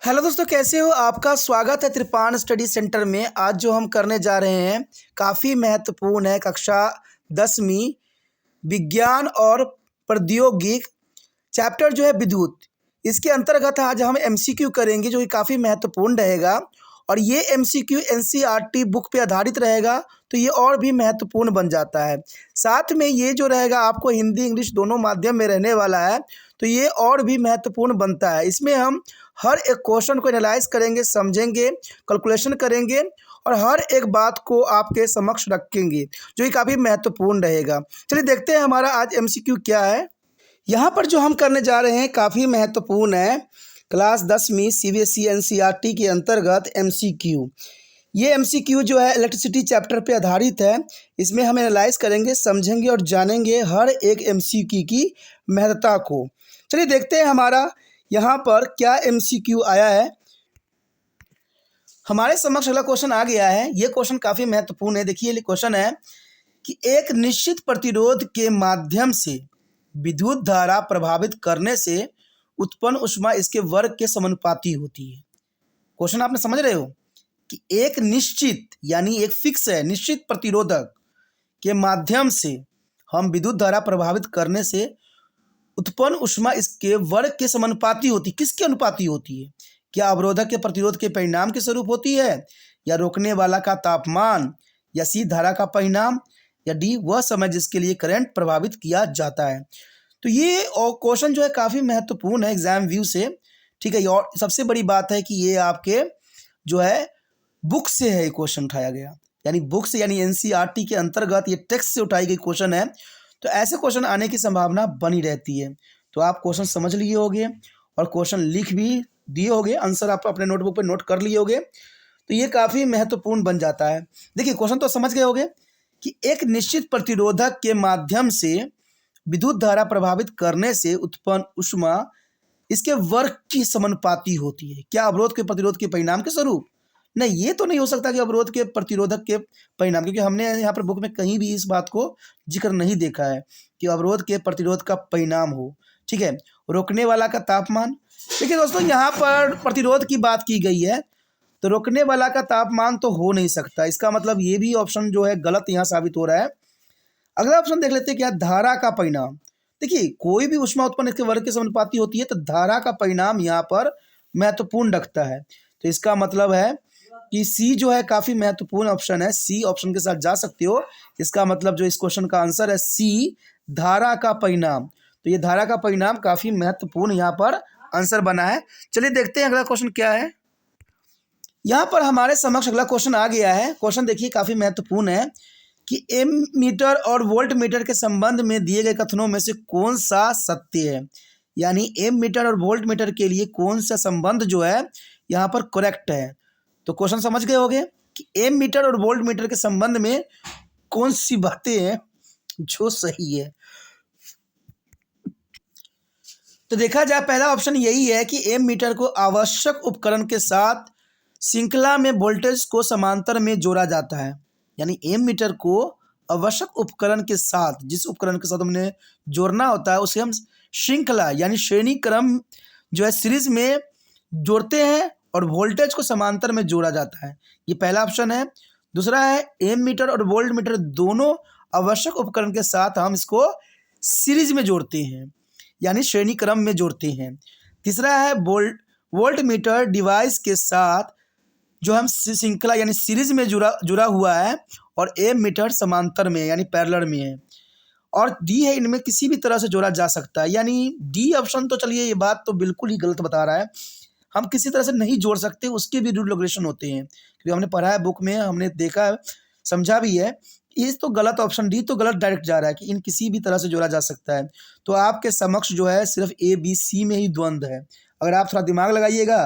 Hello दोस्तों, कैसे हो? आपका स्वागत है त्रिपाण स्टडी सेंटर में। आज जो हम करने जा रहे हैं काफ़ी महत्वपूर्ण है। कक्षा 10वीं विज्ञान और प्रौद्योगिक चैप्टर जो है विद्युत, इसके अंतर्गत आज हम एमसीक्यू करेंगे जो कि काफ़ी महत्वपूर्ण रहेगा। और ये एमसीक्यू एनसीईआरटी बुक पे आधारित रहेगा तो ये और भी महत्वपूर्ण बन जाता है। साथ में ये जो रहेगा आपको हिंदी इंग्लिश दोनों माध्यम में रहने वाला है तो ये और भी महत्वपूर्ण बनता है। इसमें हम हर एक क्वेश्चन को एनालाइज करेंगे, समझेंगे, कैलकुलेशन करेंगे और हर एक बात को आपके समक्ष रखेंगे जो कि काफ़ी महत्वपूर्ण रहेगा। चलिए देखते हैं हमारा आज एमसीक्यू क्या है। यहाँ पर जो हम करने जा रहे हैं काफ़ी महत्वपूर्ण है। क्लास 10वीं सीबीएसई एनसीईआरटी के अंतर्गत एमसीक्यू। ये एमसीक्यू जो है इलेक्ट्रिसिटी चैप्टर पे आधारित है। इसमें हम एनालाइज करेंगे, समझेंगे और जानेंगे हर एक एमसीक्यू की महत्ता को। चलिए देखते हैं हमारा यहाँ पर क्या एमसीक्यू आया है। हमारे समक्ष अगला क्वेश्चन आ गया है। ये क्वेश्चन काफ़ी महत्वपूर्ण है। देखिए, ये क्वेश्चन है कि एक निश्चित प्रतिरोध के माध्यम से विद्युत धारा प्रभावित करने से उत्पन्न ऊष्मा इसके वर्ग के समानुपाती होती है। क्वेश्चन आपने समझ रहे हो कि एक निश्चित यानी एक फिक्स है, निश्चित प्रतिरोधक के माध्यम से हम विद्युत धारा प्रभावित करने से उत्पन्न ऊष्मा इसके वर्ग के समानुपाती होती। किसके अनुपाती होती है? क्या अवरोधक के प्रतिरोध के परिणाम के स्वरूप होती है, या रोकने वाला का तापमान, या सी धारा का परिणाम, या डी वह समय जिसके लिए करंट प्रभावित किया जाता है। तो ये क्वेश्चन जो है काफ़ी महत्वपूर्ण है एग्जाम व्यू से। ठीक है, और सबसे बड़ी बात है कि ये आपके जो है बुक से है, ये क्वेश्चन उठाया गया, यानी बुक से यानी एनसीईआरटी के अंतर्गत ये टेक्स्ट से उठाई गई क्वेश्चन है। तो ऐसे क्वेश्चन आने की संभावना बनी रहती है। तो आप क्वेश्चन समझ लिए होंगे और क्वेश्चन लिख भी दिए होंगे, आंसर आप अपने नोटबुक पे नोट कर लिए होंगे। तो ये काफ़ी महत्वपूर्ण बन जाता है। देखिए, क्वेश्चन तो समझ गए होंगे कि एक निश्चित प्रतिरोधक के माध्यम से विद्युत धारा प्रभावित करने से उत्पन्न ऊष्मा इसके वर्ग की समानुपाती होती है। क्या अवरोध के प्रतिरोध के परिणाम के स्वरूप? नहीं, ये तो नहीं हो सकता कि अवरोध के प्रतिरोधक के परिणाम, क्योंकि हमने यहाँ पर बुक में कहीं भी इस बात को जिक्र नहीं देखा है कि अवरोध के प्रतिरोध का परिणाम हो। ठीक है, रोकने वाला का तापमान। देखिए दोस्तों, यहाँ पर प्रतिरोध की बात की गई है तो रोकने वाला का तापमान तो हो नहीं सकता। इसका मतलब ये भी ऑप्शन जो है गलत यहाँ साबित हो रहा है। अगला ऑप्शन देख लेते हैं क्या, धारा का परिणाम। देखिए, कोई भी ऊष्मा उत्पन्न इसके वर्ग के समानुपाती होती है तो धारा का परिणाम यहाँ पर महत्वपूर्ण रखता है। तो इसका मतलब है कि सी जो है काफ़ी महत्वपूर्ण ऑप्शन है। सी ऑप्शन के साथ जा सकते हो। इसका मतलब जो इस क्वेश्चन का आंसर है सी, धारा का परिणाम। तो ये धारा का परिणाम काफ़ी महत्वपूर्ण यहाँ पर आंसर बना है। चलिए देखते हैं अगला क्वेश्चन क्या है। यहाँ पर हमारे समक्ष अगला क्वेश्चन आ गया है। क्वेश्चन देखिए काफ़ी महत्वपूर्ण है कि एम मीटर और वोल्ट मीटर के संबंध में दिए गए कथनों में से कौन सा सत्य है। यानी एम मीटर और वोल्ट मीटर के लिए कौन सा संबंध जो है यहाँ पर करेक्ट है। तो क्वेश्चन समझ गए होंगे कि एम मीटर और वोल्ट मीटर के संबंध में कौन सी बातें हैं जो सही है। तो देखा जाए, पहला ऑप्शन यही है कि एम मीटर को आवश्यक उपकरण के साथ श्रृंखला में वोल्टेज को समांतर में जोड़ा जाता है। यानी एम मीटर को आवश्यक उपकरण के साथ, जिस उपकरण के साथ हमने जोड़ना होता है उसे हम श्रृंखला यानी श्रेणी क्रम जो है सीरीज में जोड़ते हैं और वोल्टेज को समांतर में जोड़ा जाता है। ये पहला ऑप्शन है। दूसरा है एम मीटर और वोल्ट मीटर दोनों आवश्यक उपकरण के साथ हम इसको सीरीज में जोड़ते हैं यानी श्रेणी क्रम में जोड़ते हैं। तीसरा है वोल्ट मीटर डिवाइस के साथ जो हम श्रृंखला यानी सीरीज में जुड़ा हुआ है और एम मीटर समांतर में यानी पैरेलल में है। और डी है, इनमें किसी भी तरह से जोड़ा जा सकता है। यानी डी ऑप्शन तो चलिए ये बात तो बिल्कुल ही गलत बता रहा है। हम किसी तरह से नहीं जोड़ सकते, उसके भी रूल रेगुलेशन होते हैं, क्योंकि हमने पढ़ा है बुक में, हमने देखा है, समझा भी है। ये तो गलत ऑप्शन डी तो गलत डायरेक्ट जा रहा है कि इन किसी भी तरह से जोड़ा जा सकता है। तो आपके समक्ष जो है सिर्फ ए बी सी में ही द्वंद्व है। अगर आप थोड़ा दिमाग लगाइएगा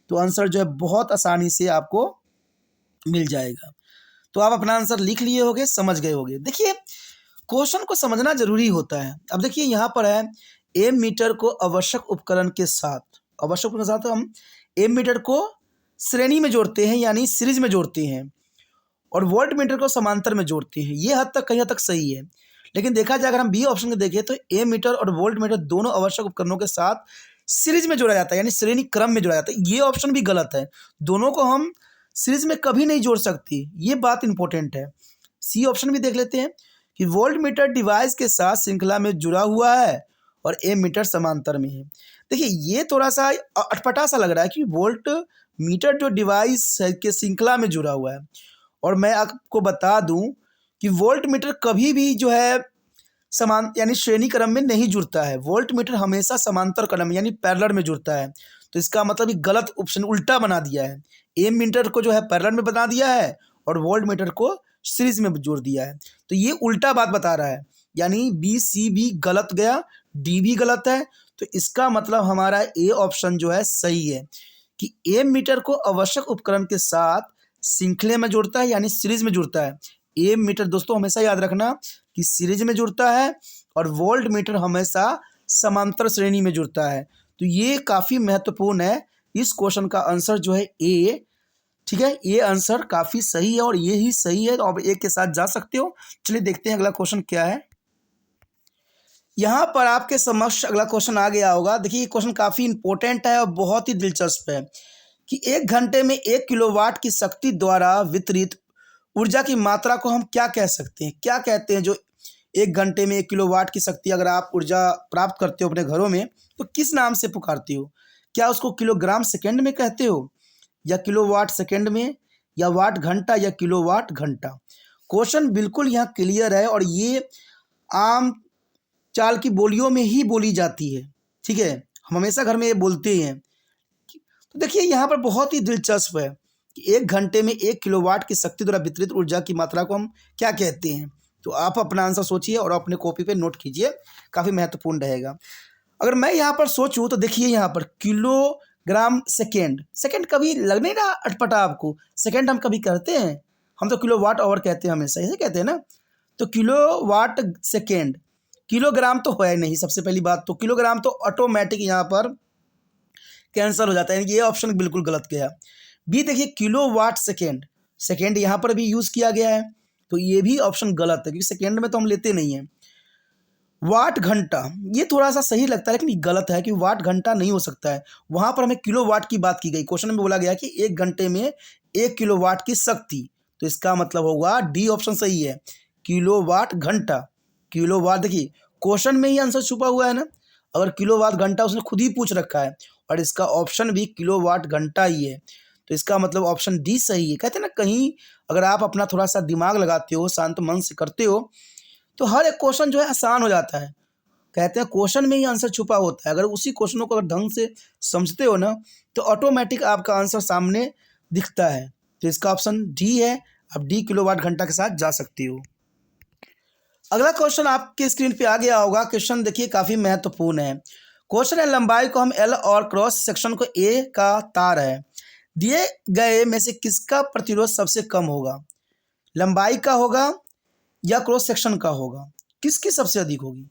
तो आंसर जो है बहुत आसानी से आपको मिल जाएगा। तो आप अपना आंसर लिख लिए होंगे, समझ गए होंगे। देखिए, क्वेश्चन को समझना जरूरी होता है। अब देखिए यहाँ पर है एम मीटर को आवश्यक उपकरण के साथ, आवश्यक उपकरण के साथ हम एम मीटर को श्रेणी में जोड़ते हैं यानी सीरीज में जोड़ते हैं और वोल्ट मीटर को समांतर में जोड़ते हैं। ये हद तक कहीं हद तक सही है। लेकिन देखा जाए, अगर हम बी ऑप्शन को देखें तो एम मीटर और वोल्ट मीटर दोनों आवश्यक उपकरणों के साथ सीरीज में जोड़ा जाता है, यानी श्रेणी क्रम में जोड़ा जाता है। ये ऑप्शन भी गलत है, दोनों को हम सीरीज में कभी नहीं जोड़ सकती, ये बात इंपॉर्टेंट है। सी ऑप्शन भी देख लेते हैं कि वोल्ट मीटर डिवाइस के साथ श्रृंखला में जुड़ा हुआ है और ए मीटर समांतर में है। देखिए ये थोड़ा सा अटपटा सा लग रहा है कि वोल्ट मीटर जो डिवाइस है के श्रृंखला में जुड़ा हुआ है, और मैं आपको बता दूं कि वोल्ट मीटर कभी भी जो है समान यानी श्रेणी क्रम में नहीं जुड़ता है। वोल्ट मीटर हमेशा समांतर क्रम यानी पैरेलल में जुड़ता है। तो इसका मतलब ये गलत ऑप्शन उल्टा बना दिया है, ए मीटर को जो है पैरेलल में बना दिया है और वोल्ट मीटर को सीरीज में जोड़ दिया है। तो ये उल्टा बात बता रहा है, यानी बी सी भी गलत गया, डी भी गलत है। तो इसका मतलब हमारा ए ऑप्शन जो है सही है कि ए मीटर को आवश्यक उपकरण के साथ श्रृंखले में जोड़ता है यानी सीरीज में जुड़ता है। ए मीटर दोस्तों हमेशा याद रखना कि सीरीज में जुड़ता है और वोल्ट मीटर हमेशा समांतर श्रेणी में जुड़ता है। तो ये काफ़ी महत्वपूर्ण है। इस क्वेश्चन का आंसर जो है ए, ठीक है, ये आंसर काफ़ी सही है और ये ही सही है। तो आप एक के साथ जा सकते हो। चलिए देखते हैं अगला क्वेश्चन क्या है। यहाँ पर आपके समक्ष अगला क्वेश्चन आ गया होगा। देखिए ये क्वेश्चन काफ़ी इंपॉर्टेंट है और बहुत ही दिलचस्प है कि 1 घंटे में 1 किलोवाट की शक्ति द्वारा वितरित ऊर्जा की मात्रा को हम क्या कह सकते हैं। क्या कहते हैं जो 1 घंटे में 1 किलोवाट की शक्ति अगर आप ऊर्जा प्राप्त करते हो अपने घरों में तो किस नाम से पुकारते हो? क्या उसको किलोग्राम सेकेंड में कहते हो, या किलोवाट सेकेंड में, या वाट घंटा, या किलोवाट घंटा? क्वेश्चन बिल्कुल यहाँ क्लियर है और ये आम चाल की बोलियों में ही बोली जाती है, ठीक है, हम हमेशा घर में ये बोलते हैं। तो देखिए यहाँ पर बहुत ही दिलचस्प है कि 1 घंटे में 1 किलोवाट की शक्ति द्वारा वितरित ऊर्जा की मात्रा को हम क्या कहते हैं। तो आप अपना आंसर सोचिए और अपने कॉपी पे नोट कीजिए, काफ़ी महत्वपूर्ण रहेगा। अगर मैं यहाँ पर सोचूं तो देखिए यहाँ पर किलोग्राम सेकेंड, सेकेंड कभी लग नहीं रहा अटपटा आपको? सेकेंड हम कभी कहते हैं, हम तो किलोवाट आवर कहते हैं, हमेशा ऐसे कहते हैं ना। तो किलोवाट सेकेंड, किलोग्राम तो है नहीं। सबसे पहली बात तो किलोग्राम तो ऑटोमेटिक यहाँ पर कैंसिल हो जाता है, ये ऑप्शन बिल्कुल गलत गया। बी देखिए किलोवाट सेकेंड, सेकेंड यहाँ पर भी यूज़ किया गया है, तो ये भी ऑप्शन गलत है क्योंकि सेकेंड में तो हम लेते नहीं हैं। वाट घंटा ये थोड़ा सा सही लगता है लेकिन गलत है कि वाट घंटा नहीं हो सकता है। वहाँ पर हमें किलोवाट की बात की गई, क्वेश्चन में बोला गया कि 1 घंटे में 1 किलोवाट की शक्ति, तो इसका मतलब होगा डी ऑप्शन सही है, किलोवाट घंटा। किलोवाट देखिए क्वेश्चन में ही आंसर छुपा हुआ है ना, अगर किलोवाट घंटा उसने खुद ही पूछ रखा है और इसका ऑप्शन भी किलोवाट घंटा ही है, तो इसका मतलब ऑप्शन डी सही है। कहते हैं ना कहीं अगर आप अपना थोड़ा सा दिमाग लगाते हो, शांत मन से करते हो, तो हर एक क्वेश्चन जो है आसान हो जाता है। कहते हैं क्वेश्चन में ही आंसर छुपा होता है, अगर उसी क्वेश्चनों को अगर ढंग से समझते हो ना तो ऑटोमेटिक आपका आंसर सामने दिखता है। तो इसका ऑप्शन डी है, आप डी किलोवाट घंटा के साथ जा सकती हो। अगला क्वेश्चन आपके स्क्रीन पे आ गया होगा। क्वेश्चन देखिए काफ़ी महत्वपूर्ण है। क्वेश्चन है लंबाई को हम एल और क्रॉस सेक्शन को ए का तार है, दिए गए में से किसका प्रतिरोध सबसे कम होगा? लंबाई का होगा या क्रॉस सेक्शन का होगा, किसकी सबसे अधिक होगी?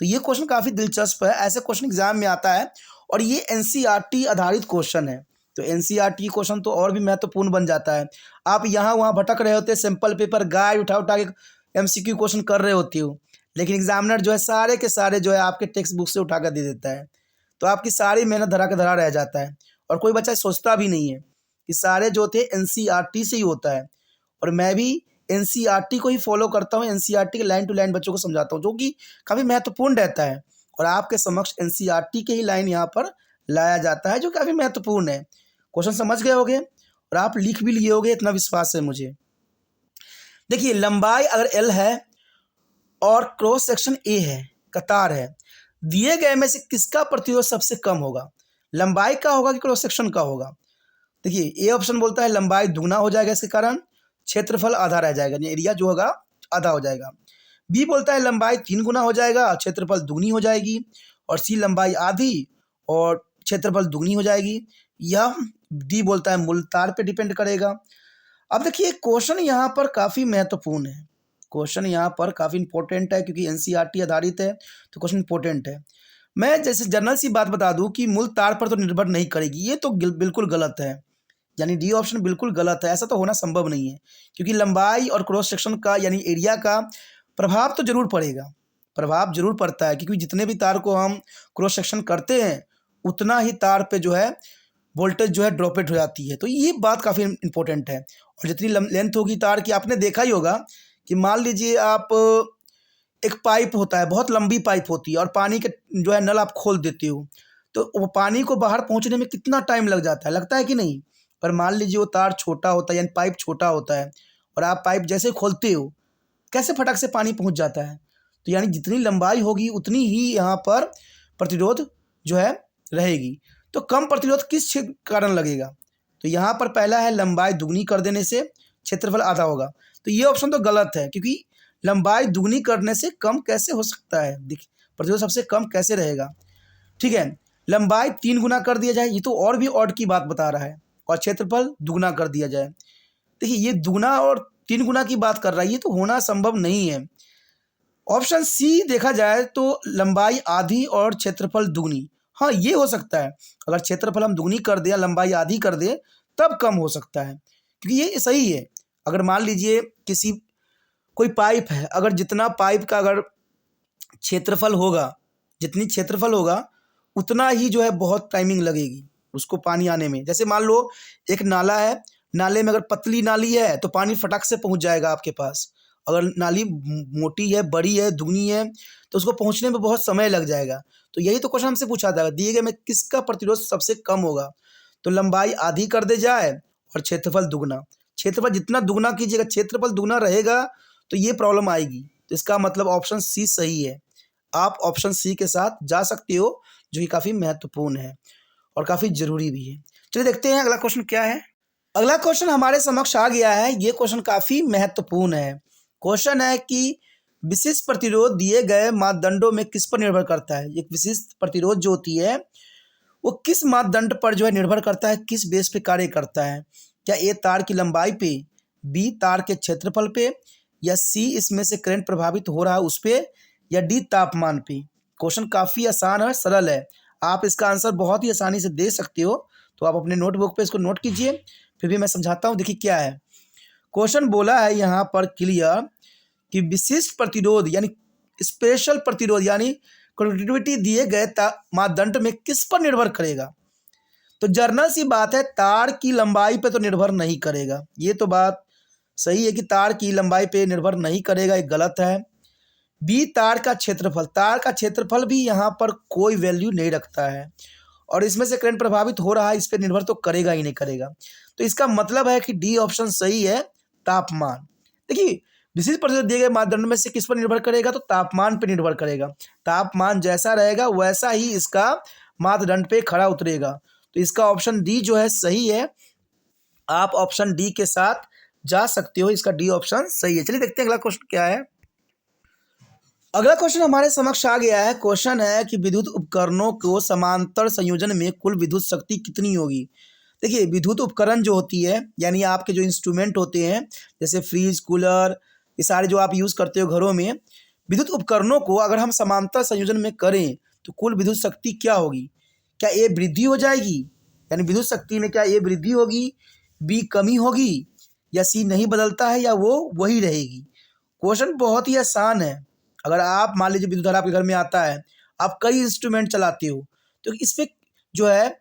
तो ये क्वेश्चन काफ़ी दिलचस्प है, ऐसे क्वेश्चन एग्जाम में आता है और ये एनसीईआरटी आधारित क्वेश्चन है। तो एनसीईआरटी क्वेश्चन तो और भी महत्वपूर्ण बन जाता है। आप यहाँ वहाँ भटक रहे होते, सिंपल पेपर गाइड उठा उठा के एमसीक्यू क्वेश्चन कर रहे होती हो, लेकिन एग्जामिनर जो है सारे के सारे जो है आपके टेक्स्ट बुक से उठा कर दे देता है, तो आपकी सारी मेहनत धरा के धरा रह जाता है और कोई बच्चा सोचता भी नहीं है कि सारे जो थे एनसीईआरटी से ही होता है। और मैं भी एनसीईआरटी को ही फॉलो करता हूँ, एनसीईआरटी के लाइन टू लाइन बच्चों को समझाता हूँ, जो कि काफ़ी महत्वपूर्ण रहता है और आपके समक्ष एनसीईआरटी के ही लाइन यहाँ पर लाया जाता है जो काफ़ी महत्वपूर्ण है। क्वेश्चन समझ गए होगे और आप लिख भी लिए होगे, इतना विश्वास है मुझे। देखिए लंबाई अगर एल है और क्रॉस सेक्शन ए है, कतार है, दिए गए में से किसका प्रतिरोध सबसे कम होगा? लंबाई का होगा कि क्रॉस सेक्शन का होगा? देखिए ए ऑप्शन बोलता है लंबाई दुगना हो जाएगा, इसके कारण क्षेत्रफल आधा रह जाएगा, यानी एरिया जो होगा आधा हो जाएगा। बी बोलता है लंबाई 3 गुना हो जाएगा, क्षेत्रफल दुगनी हो जाएगी। और सी लंबाई आधी और क्षेत्रफल दुगनी हो जाएगी। या डी बोलता है मूल तार पे डिपेंड करेगा। अब देखिए क्वेश्चन यहाँ पर काफ़ी महत्वपूर्ण है, क्वेश्चन यहाँ पर काफ़ी इंपॉर्टेंट है क्योंकि एनसीईआरटी आधारित है, तो क्वेश्चन इंपॉर्टेंट है। मैं जैसे जनरल सी बात बता दूं कि मूल तार पर तो निर्भर नहीं करेगी, ये तो बिल्कुल गलत है, यानी डी ऑप्शन बिल्कुल गलत है, ऐसा तो होना संभव नहीं है क्योंकि लंबाई और क्रॉस सेक्शन का यानी एरिया का प्रभाव तो जरूर पड़ेगा, प्रभाव जरूर पड़ता है क्योंकि जितने भी तार को हम क्रॉस सेक्शन करते हैं उतना ही तार पे जो है वोल्टेज जो है ड्रॉपेट हो जाती है। तो ये बात काफ़ी इंपॉर्टेंट है। और जितनी लेंथ होगी तार की, आपने देखा ही होगा कि मान लीजिए आप एक पाइप होता है, बहुत लंबी पाइप होती है और पानी के जो है नल आप खोल देते हो, तो वो पानी को बाहर पहुंचने में कितना टाइम लग जाता है, लगता है कि नहीं। पर मान लीजिए वो तार छोटा होता है, यानी पाइप छोटा होता है, और आप पाइप जैसे ही खोलते हो, कैसे फटक से पानी पहुंच जाता है। तो यानी जितनी लंबाई होगी उतनी ही यहाँ पर प्रतिरोध जो है रहेगी। तो कम प्रतिरोध किस कारण लगेगा, तो यहाँ पर पहला है लंबाई दुगनी कर देने से क्षेत्रफल आधा होगा। तो ये ऑप्शन तो गलत है, क्योंकि लंबाई दुगनी करने से कम कैसे हो सकता है, देखिए प्रतिरोध सबसे कम कैसे रहेगा। ठीक है, लंबाई 3 गुना कर दिया जाए, ये तो और भी ऑड की बात बता रहा है, और क्षेत्रफल दुगना कर दिया जाए। देखिए ये दुगना और 3 गुना की बात कर रहा है, ये तो होना संभव नहीं है। ऑप्शन सी देखा जाए तो लंबाई आधी और क्षेत्रफल दुगनी, हाँ ये हो सकता है। अगर क्षेत्रफल हम दुगनी कर दें या लंबाई आधी कर दें तब कम हो सकता है, क्योंकि ये सही है। अगर मान लीजिए किसी कोई पाइप है, अगर जितना पाइप का अगर क्षेत्रफल होगा, जितनी क्षेत्रफल होगा उतना ही जो है बहुत टाइमिंग लगेगी उसको पानी आने में। जैसे मान लो एक नाला है, नाले में अगर पतली नाली है तो पानी फटाक से पहुंच जाएगा आपके पास। अगर नाली मोटी है, बड़ी है, दुगनी है, तो उसको पहुंचने में बहुत समय लग जाएगा। तो यही तो क्वेश्चन हमसे पूछा था, दिए गए में किसका प्रतिरोध सबसे कम होगा। तो लंबाई आधी कर दे जाए और क्षेत्रफल दुगना, क्षेत्रफल जितना दुगना कीजिएगा क्षेत्रफल दुगना रहेगा, तो ये प्रॉब्लम आएगी। तो इसका मतलब ऑप्शन सी सही है। आप ऑप्शन सी के साथ जा सकते हो, जो कि काफ़ी महत्वपूर्ण है और काफ़ी ज़रूरी भी है। चलिए देखते हैं अगला क्वेश्चन क्या है। अगला क्वेश्चन हमारे समक्ष आ गया है, ये क्वेश्चन काफ़ी महत्वपूर्ण है। क्वेश्चन है कि विशिष्ट प्रतिरोध दिए गए मापदंडों में किस पर निर्भर करता है। एक विशिष्ट प्रतिरोध जो होती है वो किस मापदंड पर जो है निर्भर करता है, किस बेस पे कार्य करता है। क्या ए तार की लंबाई पे, बी तार के क्षेत्रफल पे, या सी इसमें से करंट प्रभावित हो रहा है उस पे, या डी तापमान पे। क्वेश्चन काफ़ी आसान है, सरल है, आप इसका आंसर बहुत ही आसानी से दे सकते हो। तो आप अपने नोटबुक पे इसको नोट कीजिए, फिर भी मैं समझाता हूँ। देखिए क्या है क्वेश्चन, बोला है यहाँ पर क्लियर कि विशिष्ट प्रतिरोध यानी स्पेशल प्रतिरोध यानी कंडक्टिविटी दिए गए मापदंड में किस पर निर्भर करेगा। तो जर्नल सी बात है, तार की लंबाई पे तो निर्भर नहीं करेगा, ये तो बात सही है कि तार की लंबाई पे निर्भर नहीं करेगा, ये गलत है। बी तार का क्षेत्रफल, तार का क्षेत्रफल भी यहाँ पर कोई वैल्यू नहीं रखता है, और इसमें से करंट प्रभावित हो रहा है, इस पर निर्भर तो करेगा ही नहीं करेगा। तो इसका मतलब है कि डी ऑप्शन सही है, तापमान। देखिए विशिष्ट प्रतिरोध दिए गए मापदंड में से किस पर निर्भर करेगा, तो तापमान पर निर्भर करेगा। तापमान जैसा रहेगा वैसा ही इसका मापदंड पे खड़ा उतरेगा। तो इसका ऑप्शन डी जो है सही है, आप ऑप्शन डी के साथ जा सकते हो, इसका डी ऑप्शन सही है। चलिए देखते हैं अगला क्वेश्चन क्या है। अगला क्वेश्चन हमारे समक्ष आ गया है। क्वेश्चन है कि विद्युत उपकरणों को समांतर संयोजन में कुल विद्युत शक्ति कितनी होगी। देखिए विद्युत उपकरण जो होती है यानी आपके जो इंस्ट्रूमेंट होते हैं, जैसे फ्रिज, कूलर, ये सारे जो आप यूज़ करते हो घरों में, विद्युत उपकरणों को अगर हम समांतर संयोजन में करें तो कुल विद्युत शक्ति क्या होगी। क्या ए वृद्धि हो जाएगी, यानी विद्युत शक्ति में क्या ए वृद्धि होगी, बी कमी होगी, या सी नहीं बदलता है या वो वही रहेगी। क्वेश्चन बहुत ही आसान है। अगर आप मान लीजिए विद्युत धारा आपके घर में आता है, आप कई इंस्ट्रूमेंट चलाते हो, तो इस पे जो है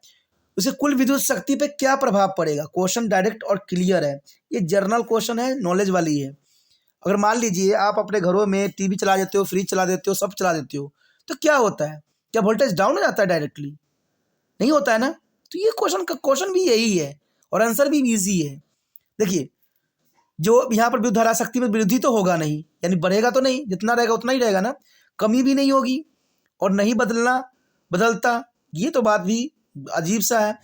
उसे कुल विद्युत शक्ति पे क्या प्रभाव पड़ेगा। क्वेश्चन डायरेक्ट और क्लियर है, ये जर्नल क्वेश्चन है, नॉलेज वाली है। अगर मान लीजिए आप अपने घरों में टीवी चला देते हो, फ्रिज चला देते हो, सब चला देते हो, तो क्या होता है, क्या वोल्टेज डाउन हो जाता है डायरेक्टली, नहीं होता है ना। तो ये क्वेश्चन भी यही है और आंसर भी ईजी है। देखिए जो यहाँ पर विद्युत धारा शक्ति में वृद्धि तो होगा नहीं, यानी बढ़ेगा तो नहीं, जितना रहेगा उतना ही रहेगा ना, कमी भी नहीं होगी और नहीं बदलता, ये तो बात भी अजीब सा है।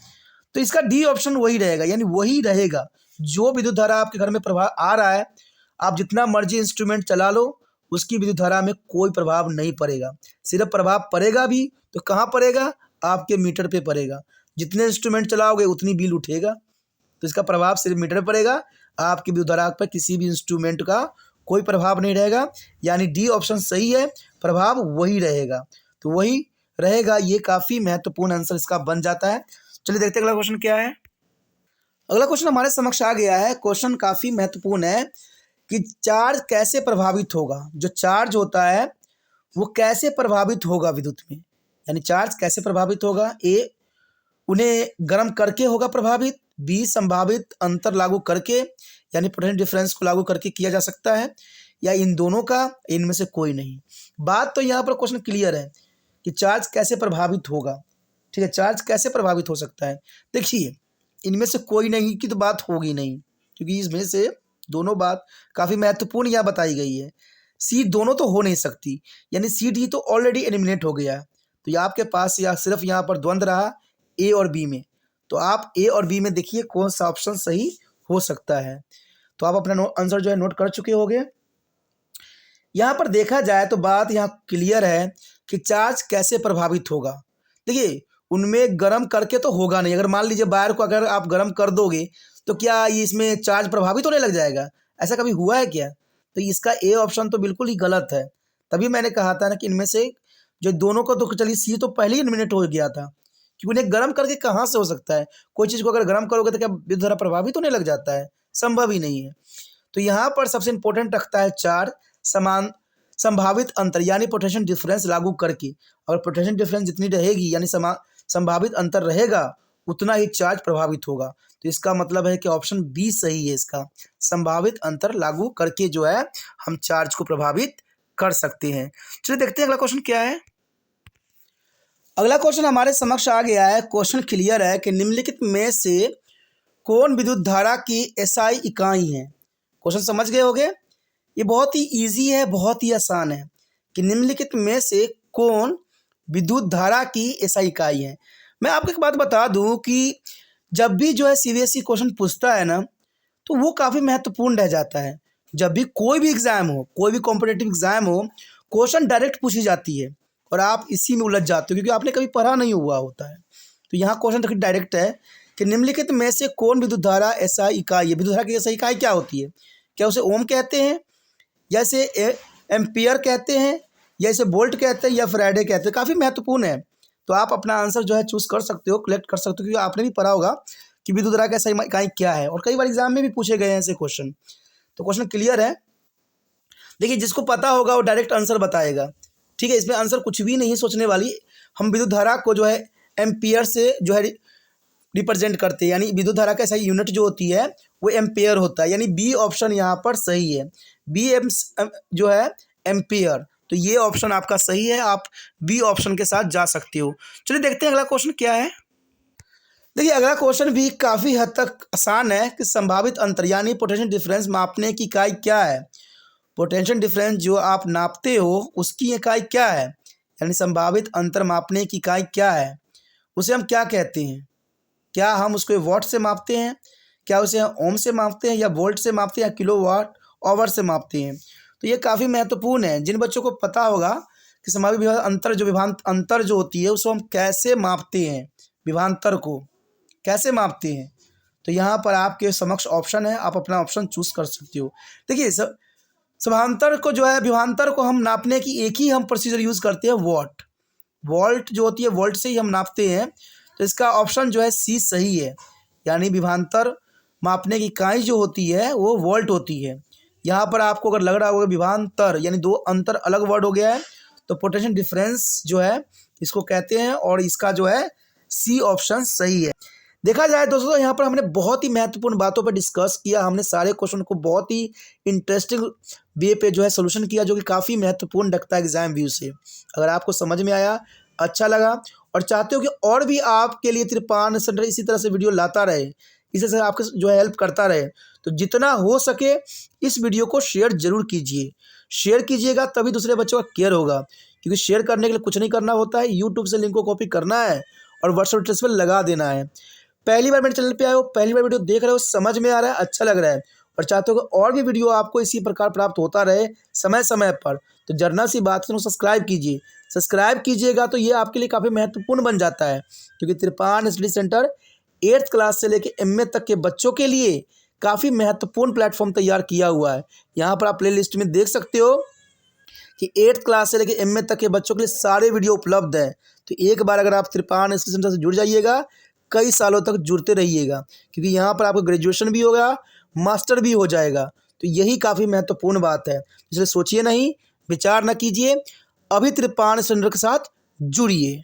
तो इसका डी ऑप्शन वही रहेगा, यानी वही रहेगा। जो विद्युत धारा आपके घर में प्रभाव आ रहा है, आप जितना मर्जी इंस्ट्रूमेंट चला लो, उसकी विद्युत धारा में कोई प्रभाव नहीं पड़ेगा। सिर्फ प्रभाव पड़ेगा भी तो कहाँ पड़ेगा, आपके मीटर पे पड़ेगा। जितने इंस्ट्रूमेंट चलाओगे उतनी बिल उठेगा, तो इसका प्रभाव सिर्फ मीटर पे पड़ेगा, आपकी विद्युत धारा पर किसी भी इंस्ट्रूमेंट का कोई प्रभाव नहीं रहेगा। यानी डी ऑप्शन सही है, प्रभाव वही रहेगा, तो वही रहेगा। ये काफ़ी महत्वपूर्ण आंसर इसका बन जाता है। चलिए देखते हैं अगला क्वेश्चन क्या है। अगला क्वेश्चन हमारे समक्ष आ गया है। क्वेश्चन काफ़ी महत्वपूर्ण है कि चार्ज कैसे प्रभावित होगा, जो चार्ज होता है वो कैसे प्रभावित होगा विद्युत में। यानी चार्ज कैसे प्रभावित होगा? ए, उन्हें गर्म करके होगा प्रभावित। बी, संभावित अंतर लागू करके यानी पोटेंशियल डिफरेंस को लागू करके किया जा सकता है, या इन दोनों का, इनमें से कोई नहीं। बात तो यहाँ पर क्वेश्चन क्लियर है कि चार्ज कैसे प्रभावित होगा। ठीक है, चार्ज कैसे प्रभावित हो सकता है? देखिए, इनमें से कोई नहीं की तो बात होगी नहीं, क्योंकि इसमें से दोनों बात काफ़ी महत्वपूर्ण यहाँ बताई गई है। सी दोनों तो हो नहीं सकती, यानी सी डी तो ऑलरेडी एलिमिनेट हो गया। तो ये आपके पास या सिर्फ यहाँ पर द्वंद्व रहा ए और बी में। तो आप ए और बी में देखिए कौन सा ऑप्शन सही हो सकता है। तो आप अपना आंसर जो है नोट कर चुके होंगे। यहाँ पर देखा जाए तो बात यहाँ क्लियर है कि चार्ज कैसे प्रभावित होगा। देखिए, उनमें गर्म करके तो होगा नहीं। अगर मान लीजिए वायर को अगर आप गर्म कर दोगे तो क्या ये इसमें चार्ज प्रभावित होने लग जाएगा? ऐसा कभी हुआ है क्या? तो इसका ए ऑप्शन तो बिल्कुल ही गलत है। तभी मैंने कहा था ना कि इनमें से जो दोनों को, तो चलिए सी तो पहले ही एलिमिनेट हो गया था, कि उन्हें गर्म करके कहाँ से हो सकता है? कोई चीज़ को अगर गर्म करोगे तो क्या विद्युत धारा प्रभावित होने लग जाता है? संभव ही नहीं है। तो यहाँ पर सबसे इंपॉर्टेंट रखता है चार्ज समान संभावित अंतर यानी पोटेंशियल डिफरेंस लागू करके। और पोटेंशियल डिफरेंस जितनी रहेगी यानी संभावित अंतर रहेगा, उतना ही चार्ज प्रभावित होगा। तो इसका मतलब है कि ऑप्शन बी सही है। इसका संभावित अंतर लागू करके जो है हम चार्ज को प्रभावित कर सकते हैं। चलिए देखते हैं अगला क्वेश्चन क्या है। अगला क्वेश्चन हमारे समक्ष आ गया है। क्वेश्चन क्लियर है कि निम्नलिखित में से कौन विद्युत धारा की एसआई इकाई है? क्वेश्चन समझ गए होंगे। ये बहुत ही इजी है, बहुत ही आसान है कि निम्नलिखित में से कौन विद्युत धारा की एसआई इकाई है। मैं आपको एक बात बता दूं कि जब भी जो है सीबीएसई क्वेश्चन पूछता है ना, तो वो काफ़ी महत्वपूर्ण रह जाता है। जब भी कोई भी एग्ज़ाम हो, कोई भी कॉम्पिटिटिव एग्ज़ाम हो, क्वेश्चन डायरेक्ट पूछी जाती है और आप इसी में उलझ जाते हो क्योंकि आपने कभी पढ़ा नहीं हुआ होता है। तो यहाँ क्वेश्चन देखिए डायरेक्ट है कि निम्नलिखित में से कौन विद्युत धारा एसआई इकाई है? विद्युत धारा की एसआई इकाई क्या होती है? क्या उसे ओम कहते हैं, या इसे एम्पियर कहते हैं, या इसे वोल्ट कहते हैं, या फैराडे कहते हैं? काफ़ी महत्वपूर्ण है। तो आप अपना आंसर जो है चूज़ कर सकते हो, कलेक्ट कर सकते हो, क्योंकि आपने भी पढ़ा होगा कि विद्युत धारा की एसआई इकाई क्या है, और कई बार एग्जाम में भी पूछे गए हैं ऐसे क्वेश्चन। तो क्वेश्चन क्लियर है। देखिए, जिसको पता होगा वो डायरेक्ट आंसर बताएगा। ठीक है, इसमें आंसर कुछ भी नहीं सोचने वाली। हम विद्युत धारा को जो है एम्पियर से जो है रिप्रेजेंट करते हैं, यानी विद्युत धारा का सही यूनिट जो होती है वो एम्पियर होता है। यानी बी ऑप्शन यहाँ पर सही है। बी जो है एम्पियर। तो ये ऑप्शन आपका सही है, आप बी ऑप्शन के साथ जा सकते हो। चलिए देखते हैं अगला क्वेश्चन क्या है। देखिए, अगला क्वेश्चन भी काफ़ी हद तक आसान है कि संभावित अंतर यानी पोटेंशियल डिफरेंस मापने की इकाई क्या है? पोटेंशियल डिफरेंस जो आप नापते हो उसकी इकाई क्या है? यानी संभावित अंतर मापने की इकाई क्या है? उसे हम क्या कहते हैं? क्या हम उसको वाट से मापते हैं, क्या उसे हम ओम से मापते हैं, या वोल्ट से मापते हैं, या किलोवाट आवर से मापते हैं? तो ये काफ़ी महत्वपूर्ण है। जिन बच्चों को पता होगा कि संभावित अंतर जो होती है उसको हम कैसे मापते हैं, विभवांतर को कैसे मापते हैं, तो यहाँ पर आपके समक्ष ऑप्शन है, आप अपना ऑप्शन चूज कर सकते हो। देखिए, समांतर को जो है विभवांतर को हम नापने की एक ही हम प्रोसीजर यूज़ करते हैं, वॉट। वोल्ट जो होती है वोल्ट से ही हम नापते हैं। तो इसका ऑप्शन जो है सी सही है। यानी विभवांतर मापने की इकाई जो होती है वो वोल्ट होती है। यहाँ पर आपको अगर लग रहा होगा विभवांतर यानी दो अंतर अलग वर्ड हो गया है, तो पोटेंशियल डिफरेंस जो है इसको कहते हैं, और इसका जो है सी ऑप्शन सही है। देखा जाए दोस्तों, यहाँ पर हमने बहुत ही महत्वपूर्ण बातों पर डिस्कस किया। हमने सारे क्वेश्चन को बहुत ही इंटरेस्टिंग वे पे जो है सोल्यूशन किया, जो कि काफ़ी महत्वपूर्ण लगता है एग्जाम व्यू से। अगर आपको समझ में आया, अच्छा लगा और चाहते हो कि और भी आपके लिए त्रिपान सेंटर इसी तरह से वीडियो लाता रहे, इसी से आपके जो है हेल्प करता रहे, तो जितना हो सके इस वीडियो को शेयर जरूर कीजिए। शेयर कीजिएगा तभी दूसरे बच्चों का केयर होगा, क्योंकि शेयर करने के लिए कुछ नहीं करना होता है, यूट्यूब से लिंक को कॉपी करना है और व्हाट्सएप स्टेटस पर लगा देना है। पहली बार मेरे चैनल पे आए हो, पहली बार वीडियो देख रहे हो, समझ में आ रहा है, अच्छा लग रहा है और चाहते हो कि और भी वीडियो आपको इसी प्रकार प्राप्त होता रहे समय समय पर, तो जर्नल सी बात है, सब्सक्राइब कीजिए। सब्सक्राइब कीजिएगा तो ये आपके लिए काफ़ी महत्वपूर्ण बन जाता है, क्योंकि त्रिपान स्टडी सेंटर 8th क्लास से लेकर MA तक के बच्चों के लिए काफ़ी महत्वपूर्ण प्लेटफॉर्म तैयार किया हुआ है। यहाँ पर आप प्ले लिस्ट में देख सकते हो कि 8th क्लास से लेकर MA तक के बच्चों के लिए सारे वीडियो उपलब्ध हैं। तो एक बार अगर आप त्रिपान स्टडी सेंटर से जुड़ जाइएगा, कई सालों तक जुड़ते रहिएगा, क्योंकि यहाँ पर आपको ग्रेजुएशन भी होगा, मास्टर भी हो जाएगा। तो यही काफ़ी महत्वपूर्ण बात है, इसलिए सोचिए नहीं, विचार न कीजिए, अभी त्रिपान सेंटर के साथ जुड़िए।